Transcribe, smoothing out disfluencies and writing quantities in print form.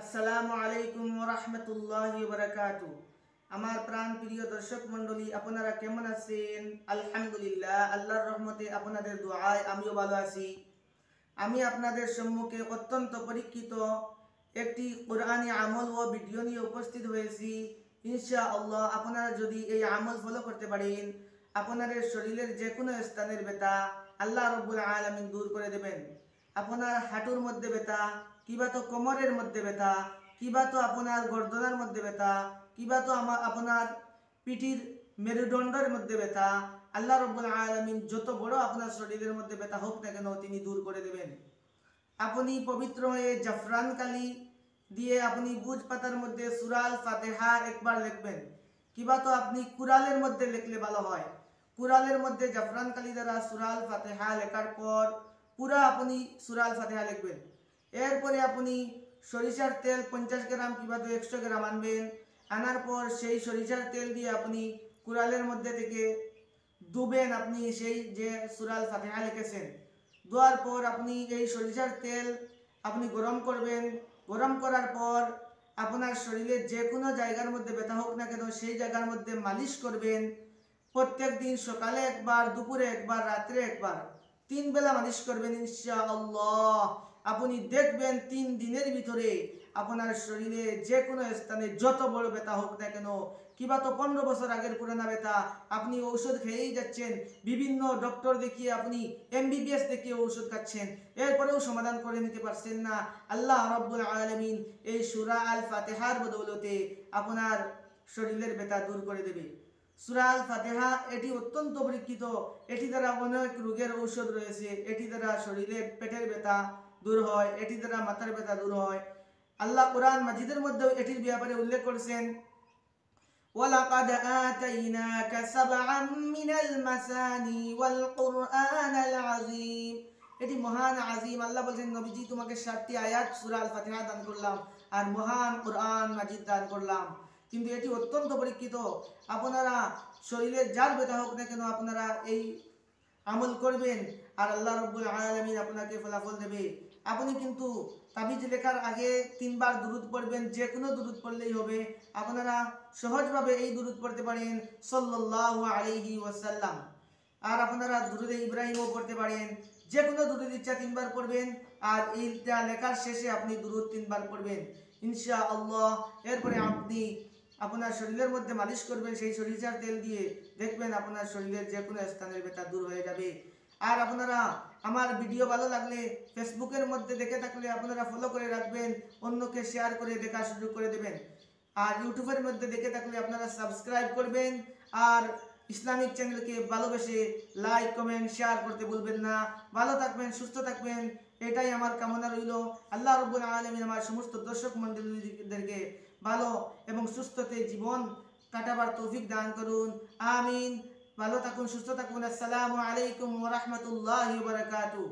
আসসালামু আলাইকুম ওয়া রাহমাতুল্লাহি ওয়া বারাকাতুহু। আমার প্রাণ প্রিয় দর্শক মণ্ডলী, আপনারা কেমন আছেন? আলহামদুলিল্লাহ, আল্লাহর রহমতে আপনাদের দোয়ায় আমিও ভালো আছি। আমি আপনাদের সম্মুখে অত্যন্ত পরীক্ষিত একটি কোরআনী আমল ও ভিডিও নিয়ে উপস্থিত হয়েছি। ইনশাআল্লাহ আপনারা যদি এই আমল ফলো করতে পারেন, আপনাদের শরীরের যে কোনো স্থানের ব্যথা আল্লাহ রাব্বুল আলামিন দূর করে দেবেন। আপনার হাঁটুর মধ্যে ব্যথা, কিবা তো কোমরের মধ্যে ব্যথা, কিবা তো আপনার গর্দনের মধ্যে ব্যথা, কিবা তো আপনার পিঠির মেরুদণ্ডের মধ্যে ব্যথা, আল্লাহ রাব্বুল আলামিন যত বড় আপনার শরীরের মধ্যে ব্যথা হোক না কেন তিনি দূর করে দেবেন। আপনি পবিত্র হয়ে জাফরান কালি দিয়ে আপনি বুজ পাতার মধ্যে সূরা আল ফাতিহা একবার লিখবেন, কিবা তো আপনি কুরআনের মধ্যে লিখলে ভালো হয়। কুরআনের মধ্যে জাফরান কালি দ্বারা সূরা আল ফাতিহা লেখার পর পুরা আপনি সূরা আল ফাতিহা লিখবেন। এরপরে আপনি সরিষার তেল 50 গ্রাম কিবা তো 100 গ্রাম আনবেন। আনার পর সেই সরিষার তেল দিয়ে আপনি কুরআনের মধ্যে থেকে দুবেন আপনি সেই যে সূরা আল ফাতিহা লিখেছেন। দেওয়ার পর আপনি এই সরিষার তেল আপনি গরম করবেন। গরম করার পর আপনার শরীরের যে কোনো জায়গার মধ্যে ব্যথা হোক না কেন সেই জায়গার মধ্যে মালিশ করবেন। প্রত্যেক দিন সকালে একবার, দুপুরে একবার, রাত্রে একবার, 3 বেলা মালিশ করবেন ইনশাআল্লাহ। আপনি দেখবেন 3 দিনের ভিতরে আপনার শরীরে যে কোনো স্থানে যত বড় ব্যথা হোক না কেন, কিবা তো 15 বছর আগের পুরানা ব্যথা, আপনি ঔষধ খেয়েই যাচ্ছেন, বিভিন্ন ডক্টর দেখিয়ে আপনি এমবিবিএস দেখিয়ে ঔষধ খাচ্ছেন, এরপরেও সমাধান করে নিতে পারছেন না, আল্লাহ রাব্বুল আলামিন এই সূরা আল ফাতিহার বদৌলতে আপনার শরীরের ব্যথা দূর করে দেবে। সূরা আল ফাতিহা এটি অত্যন্ত পরীক্ষিত। এটি দ্বারা অনেক রোগের ঔষধ রয়েছে। এটি দ্বারা শরীরের পেটের ব্যথা দূর হয়, এটি দ্বারা মাথার ব্যথা দূর হয়। আল্লাহ কোরআন মাজিদের মধ্যেও এটির ব্যাপারে উল্লেখ করেছেন, ওয়ালাকাদ আতাইনাকা সাবআম মিনাল মাসানি ওয়াল কুরআনাল আযীম। এটি মহান আজিম। আল্লাহ বলেন, নবীজি তোমাকে 7টি আয়াত সূরা আল ফাতিহা দান করলাম আর মহান কোরআন মাজিদ দান করলাম। কিন্তু এটি অত্যন্ত পরীক্ষিত। আপনারা শরীরের যার ব্যথা হোক না কেন আপনারা এই আমল করবেন আর আল্লাহ রাব্বুল আলামিন আপনাকে ফলাফল দেবে। আপনি কিন্তু তাবিজ লেখার আগে 3 বার দুরূদ পড়বেন, যে কোনো দুরূদ পড়লেই হবে। আপনারা সহজভাবে এই দুরূদ পড়তে পারেন সাল্লাল্লাহু আলাইহি ওয়াসাল্লাম। আর আপনারা দুরূদে ইব্রাহিমও পড়তে পারেন। যে কোনো দুরূদ ইচ্ছা 3 বার পড়বেন আর এইটা লেখার শেষে আপনি দুরূদ 3 বার পড়বেন ইনশাআল্লাহ। এরপরে আপনি আপনার শরীরের মধ্যে মালিশ করবেন সেই সরিষার তেল দিয়ে, দেখবেন আপনার শরীরের যে কোনো স্থানের ব্যথা দূর হয়ে যাবে। আর আপনারা আমার ভিডিও ভালো লাগলে ফেসবুকের মধ্যে দেখে থাকলে আপনারা ফলো করে রাখবেন, অন্যকে শেয়ার করে দেখা সুযোগ করে দেবেন। আর ইউটিউবের মধ্যে দেখে থাকলে আপনারা সাবস্ক্রাইব করবেন আর ইসলামিক চ্যানেলকে ভালোবেসে লাইক, কমেন্ট, শেয়ার করতে ভুলবেন না। ভালো থাকবেন, সুস্থ থাকবেন, এটাই আমার কামনা রইল। আল্লাহ রাব্বুল আলামিন আমার সমস্ত দর্শক মণ্ডলীদেরকে ভালো এবং সুস্থতে জীবন কাটাবার তৌফিক দান করুন, আমিন। ভালো থাকুন, সুস্থ থাকুন। আসসালামু আলাইকুম ওয়া রাহমাতুল্লাহি ওয়া বারাকাতুহু।